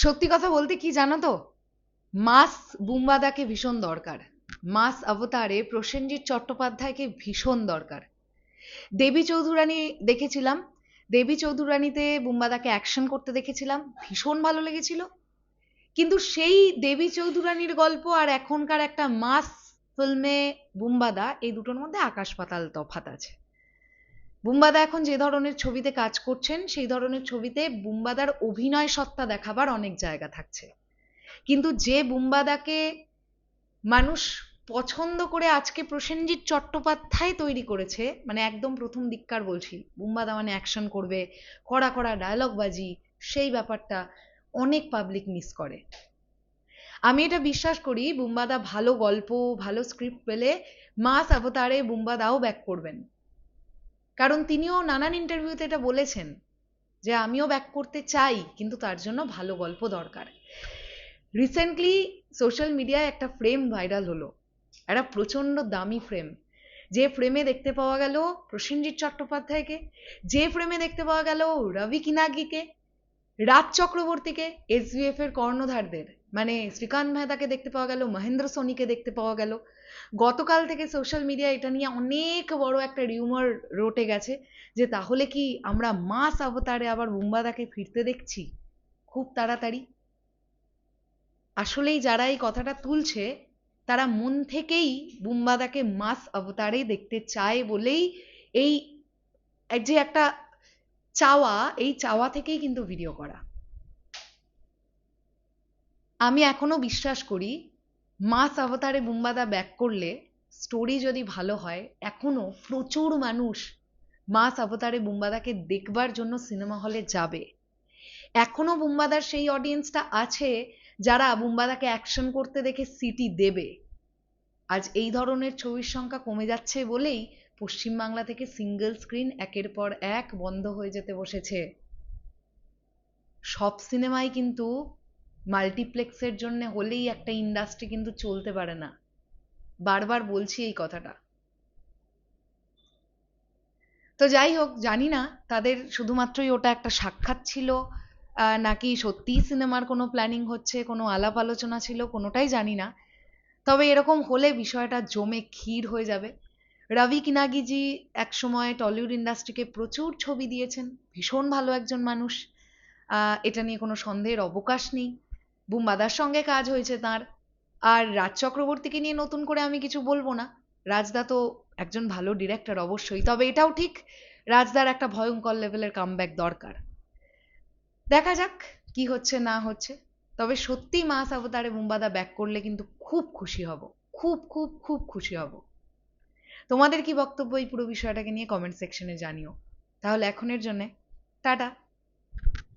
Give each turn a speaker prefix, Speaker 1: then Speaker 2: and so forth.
Speaker 1: সত্যি কথা বলতে কি জানো তো, মাস বুম্বাদাকে ভীষণ দরকার। মাস অবতারে প্রসেনজিৎ চট্টোপাধ্যায়কে ভীষণ দরকার। দেবী চৌধুরানী দেখেছিলাম, দেবী চৌধুরানীতে বুম্বাদাকে অ্যাকশন করতে দেখেছিলাম, ভীষণ ভালো লেগেছিল। কিন্তু সেই দেবী চৌধুরানীর গল্প আর এখনকার একটা মাস ফিল্মে বুম্বাদা, এই দুটোর মধ্যে আকাশ পাতাল তফাৎ আছে। বুম্বাদা এখন যে ধরনের ছবিতে কাজ করছেন সেই ধরনের ছবিতে বুম্বাদার অভিনয় সত্তা দেখাবার অনেক জায়গা থাকছে, কিন্তু যে বুম্বাদাকে মানুষ পছন্দ করে আজকে প্রসেনজিৎ চট্টোপাধ্যায় তৈরি করেছে, মানে একদম প্রথম দিককার বলছি, বুম্বাদা মানে অ্যাকশন করবে, কড়া কড়া ডায়লগ বাজি, সেই ব্যাপারটা অনেক পাবলিক মিস করে। আমি এটা বিশ্বাস করি বুম্বাদা ভালো গল্প, ভালো স্ক্রিপ্ট পেলে মাস অবতারে বুম্বাদাও ব্যাক করবেন। কারণ তিনিও নানান ইন্টারভিউতে এটা বলেছেন যে আমিও ব্যাক করতে চাই, কিন্তু তার জন্য ভালো গল্প দরকার। রিসেন্টলি সোশ্যাল মিডিয়ায় একটা ফ্রেম ভাইরাল হলো, একটা প্রচন্ড দামি ফ্রেম। যে ফ্রেমে দেখতে পাওয়া গেল প্রসেনজিৎ চট্টোপাধ্যায়কে, যে ফ্রেমে দেখতে পাওয়া গেল রবি কিনাগিকে, রাজ চক্রবর্তীকে, এসভিএফ এর কর্ণধারদের মানে শ্রীকান্ত মেহতাকে দেখতে পাওয়া গেল, মহেন্দ্র সোনিকে দেখতে পাওয়া গেল। গতকাল থেকে সোশ্যাল মিডিয়া এটা নিয়ে অনেক বড় একটা রিউমার রটে গেছে যে তাহলে কি আমরা মাস অবতারে আবার বুম্বাদাকে ফিরতে দেখছি খুব তাড়াতাড়ি। আসলেই যারা এই কথাটা তুলছে তারা মন থেকেই বুম্বাদাকে মাস অবতারে দেখতে চায় বলেই এই যে একটা চাওয়া, এই চাওয়া থেকেই কিন্তু ভিডিও করা। আমি এখনো বিশ্বাস করি মাস অবতারে বুম্বাদা ব্যাক করলে, স্টোরি যদি ভালো হয়, এখনো প্রচুর মানুষ মাস অবতারে বুম্বাদাকে দেখবার জন্য সিনেমা হলে যাবে। এখনো বুম্বাদার সেই অডিয়েন্সটা আছে যারা বুম্বাদাকে অ্যাকশন করতে দেখে সিটি দেবে। আজ এই ধরনের ছবির সংখ্যা কমে যাচ্ছে বলেই পশ্চিমবাংলা থেকে সিঙ্গেল স্ক্রিন একের পর এক বন্ধ হয়ে যেতে বসেছে। সব সিনেমাই কিন্তু মাল্টিপ্লেক্সের জন্য হলেই একটা ইন্ডাস্ট্রি কিন্তু চলতে পারে না, বারবার বলছি এই কথাটা। তো যাই হোক, জানি না তাদের শুধুমাত্রই ওটা একটা সাক্ষাৎ ছিল নাকি সত্যিই সিনেমার কোনো প্ল্যানিং হচ্ছে, কোনো আলাপ আলোচনা ছিল, কোনোটাই জানি না। তবে এরকম হলে বিষয়টা জমে ক্ষীর হয়ে যাবে। রবি কিনাগিজি এক সময় টলিউড ইন্ডাস্ট্রিকে প্রচুর ছবি দিয়েছেন, ভীষণ ভালো একজন মানুষ, এটা নিয়ে কোনো সন্দেহের অবকাশ নেই। বুম্বাদার সঙ্গে কাজ হয়েছে তার। আর রাজ চক্রবর্তীকে নিয়ে নতুন করে আমি কিছু বলবো না, রাজদা তো একজন ভালো ডিরেক্টর অবশ্যই, তবে এটাও ঠিক রাজদার একটা ভয়ঙ্কর লেভেলের কামব্যাক দরকার। দেখা যাক কি হচ্ছে না হচ্ছে। তবে সত্যি মাস অবতারে বুম্বাদা ব্যাক করলে কিন্তু খুব খুশি হব, খুব খুব খুব খুশি হব। তোমাদের কি বক্তব্য এই পুরো বিষয়টাকে নিয়ে কমেন্ট সেকশনে জানিও। তাহলে এখনের জন্যে টাটা।